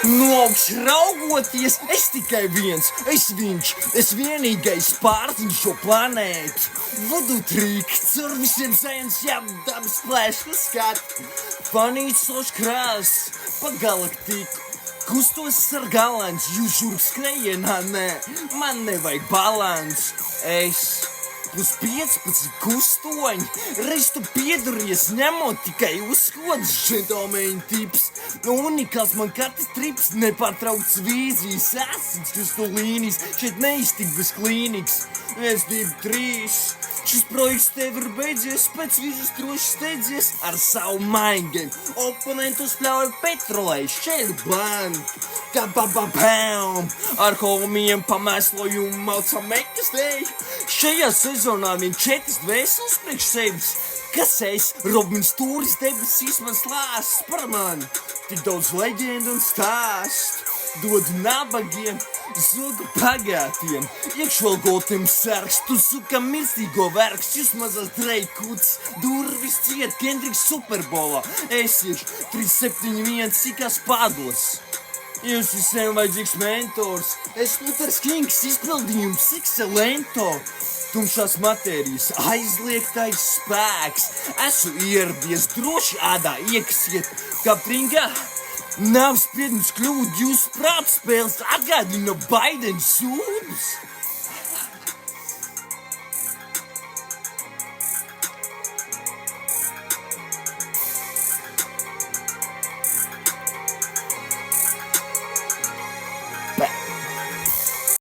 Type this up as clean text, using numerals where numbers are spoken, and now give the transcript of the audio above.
No augšas raugoties, es tikai viens, es viņš, es vienīgais pārziņš šo planētu. Vodu trīk, caur visiem science dabas plēšu skat. Fanīts loš krās, pa galaktiku. Kustos ar galants, jūs žurk skrejienā, nē, man nevajag balans. Es plus 15 kustoņi, reiz tu pieduries, ņemot tikai uzkodas, džentlmeņa tips. Unikāls man katrs trips, nepārtraukts vīzijas, esats krustu līnijas, šeit neiztik bez klīnikas. 1, 2, 3, šis projekts tev ir beidzies, pēc vīžas droši steidzies ar savu maingiem. Oponentus pļauj petrolei, šķeļu banku. Ka-pa-pa-pam, ar homiem pamēslojumu maucam ekastēju. Šajā sezonā vien 4 dvēseles priekš sevis. Kas es, Robins Tūris debesīs man slāsts par mani. Tik daudz leģendu un stāstu. Dodu nabagiem, zogu pagātiem. Iekšvalgotiem sargs, tu suka mirstīgo vergs. Jūs mazās dreikuts, durvis ciet, Kendriks Superbolā. Es ir 371 sikās padlas. Jums visiem vajadzīgs mentors. Es Luthers Kings izpildījums excelento. Tumšās matērijas, aizliegtais spēks. Esmu ieradies, droši ādā iekasiet, kā pringā. Nav spiedums kļūt, jūs prātspēles atgādina Baidens sūdus.